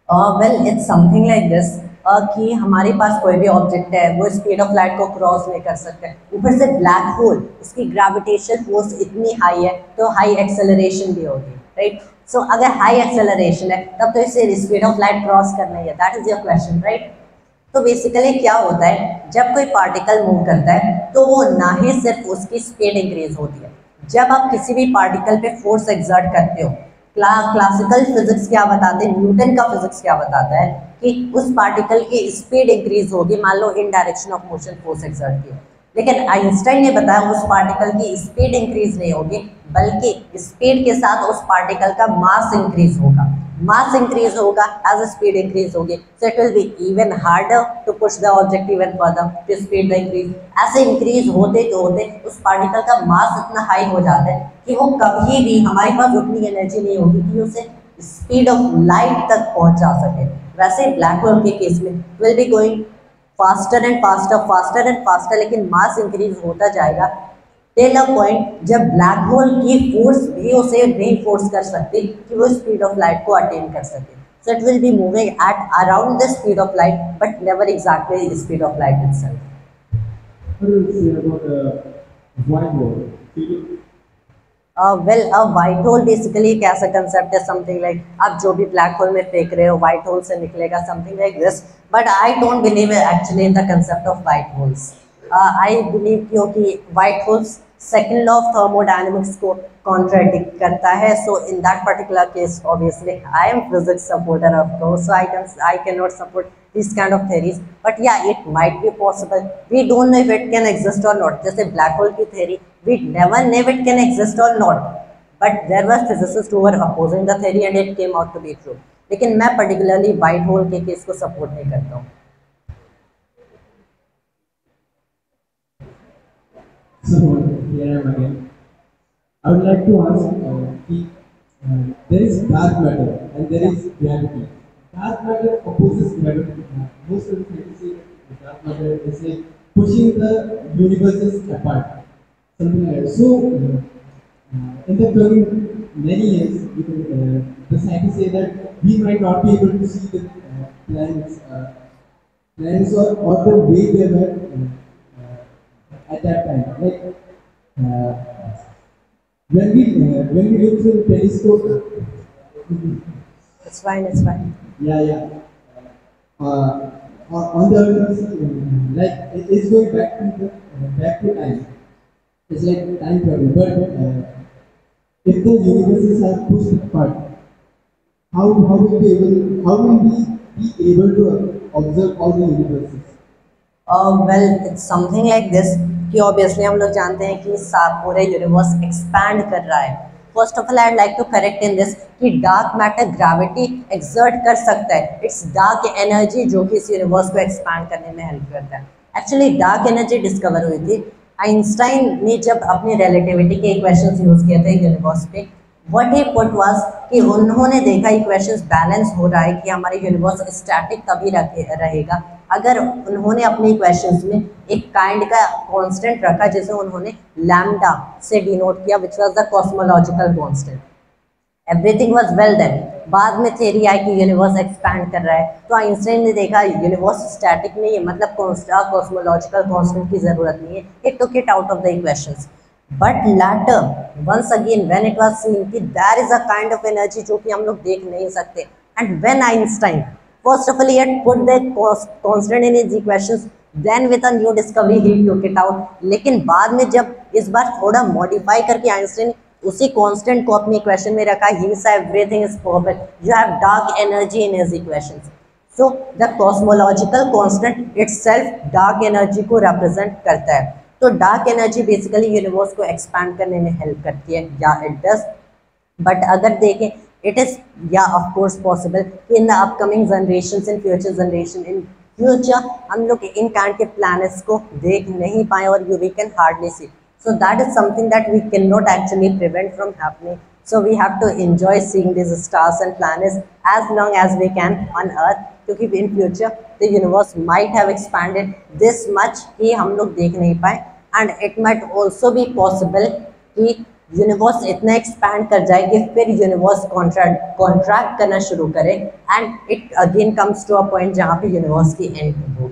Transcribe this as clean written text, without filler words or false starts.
Well it's something like this कि हमारे पास कोई भी ऑब्जेक्ट है वो स्पीड ऑफ लाइट को क्रॉस नहीं कर सकते। ऊपर से ब्लैक होल, उसकी ग्रेविटेशन फोर्स इतनी हाई है तो हाई एक्सेलरेशन भी होगी, राइट। सो अगर हाई एक्सेलरेशन है तब तो इसे स्पीड ऑफ लाइट क्रॉस करना ही है। That is your question, right. तो बेसिकली क्या होता है, जब कोई पार्टिकल मूव करता है तो वो ना ही सिर्फ उसकी स्पीड इंक्रीज होती है। जब आप किसी भी पार्टिकल पे फोर्स एक्सर्ट करते हो, क्लासिकल फिजिक्स क्या बताते हैं, न्यूटन का फिजिक्स क्या बताता है कि उस पार्टिकल की स्पीड इंक्रीज होगी, मान लो in direction of motion force exert की। लेकिन आइंस्टाइन ने बताया उस पार्टिकल की स्पीड इंक्रीज नहीं होगी, बल्कि स्पीड के साथ उस पार्टिकल का मास इंक्रीज होगा। मास इंक्रीज होगा एज स्पीड इंक्रीज होगी, so it will be even harder to push the object even further to speed the increase। ऐसे इंक्रीज होते होते उस पार्टिकल का मास इतना हाई हो जाता है कि वो कभी भी, हमारे पास उतनी एनर्जी नहीं होगी कि उसे स्पीड ऑफ लाइट तक पहुंचा सके। वैसे ब्लैक होल के केस में will be going faster and faster, faster and faster, लेकिन मास इंक्रीज होता जाएगा टिल अ पॉइंट जब ब्लैक होल की फोर्स भी उसे नहीं फोर्स कर सकती कि वो स्पीड ऑफ लाइट को अटेन कर सके। So it will be moving at around the speed of light, but never exactly the speed of light itself. What do you say about white hole? Well, a white hole basically एक ऐसा concept है, something like आप जो भी black hole में फेंक रहे हो white hole से निकलेगा, something like this, but I don't believe actually in the concept of white holes. I believe क्योंकि white holes second law of thermodynamics को contradict करता है, so in that particular case obviously I am physics supporter of course, so I cannot support these kind of theories, but yeah it might be possible, we don't know if it can exist or not। जैसे black hole की theory we never know if it can exist or not, but there were physicists who were opposing the theory and it came out to be true। लेकिन मैं particularly white hole के case को support नहीं करता हूँ। So here I am again. I would like to ask, there is dark matter and there is gravity. Dark matter opposes gravity. Most of the people say that dark matter is like pushing the universes apart, something like that. So in the coming many years, the scientists say that we might not be able to see the planets or the way they were. At that time, like when we look through the telescope, It's fine, it's fine. yeah. On the other side, like it's going back to the back to time. It's like time travel. But if the universes are pushed apart, how will we be able to observe all the universes? Well, it's something like this कि obviously हम लोग जानते हैं कि पूरे universe expand कर रहा है। First of all I like to correct in this कि डार्क मैटर ग्रेविटी एक्सर्ट कर सकता है, इट्स डार्क एनर्जी जो कि इस यूनिवर्स को एक्सपैंड करने में हेल्प करता है। एक्चुअली डार्क एनर्जी डिस्कवर हुई थी आइंस्टाइन ने जब अपने रिलेटिविटी के इक्वेशंस यूज किए थे यूनिवर्स पे। व्हाट ही पुट वाज कि उन्होंने देखा इक्वेशंस बैलेंस हो रहा है कि हमारे यूनिवर्स स्टैटिक तभी रहेगा अगर उन्होंने अपने इक्वेशंस में एक काइंड का कांस्टेंट रखा जिसे उन्होंने लैम्डा से डिनोट किया, which was the cosmological constant. Everything was well then. बाद में थ्योरी आई कि यूनिवर्स एक्सपैंड कर रहा है, तो आइंस्टाइन ने देखा यूनिवर्स स्टैटिक नहीं है, मतलब कॉस्मोलॉजिकल कांस्टेंट की जरूरत नहीं है, it took it out of the equations. But later once again when it was seen कि there is a kind of energy जो कि हम लोग देख नहीं सकते, and when Einstein first of all he had put the constant in his equations, then with a new discovery he took it out। लेकिन बाद में जब इस बार थोड़ा मॉडिफाई करके आइंस्टाइन उसी कांस्टेंट को अपनी इक्वेशन में रखा, he said everything is perfect, you have dark energy in his equations। so the cosmological constant itself dark energy को represent करता है। तो डार्क एनर्जी बेसिकली यूनिवर्स को एक्सपैंड करने में हेल्प करती है, या इट डज। बट अगर देखें it is of course possible in the upcoming generations, in future generation, in future हम लोग इन काइंड के planets को देख नहीं पाए और we can hardly see, so that is something that we cannot actually prevent from happening। so we have to enjoy seeing these stars and planets as long as we can on earth, क्योंकि in future the universe might have expanded this much कि हम लोग देख नहीं पाए, and it might also be possible कि universe इतना expand कर जाए कि फिर यूनिवर्स कॉन्ट्रैक्ट करना शुरू करे and it again comes to a point जहाँ पे यूनिवर्स की एंड हो।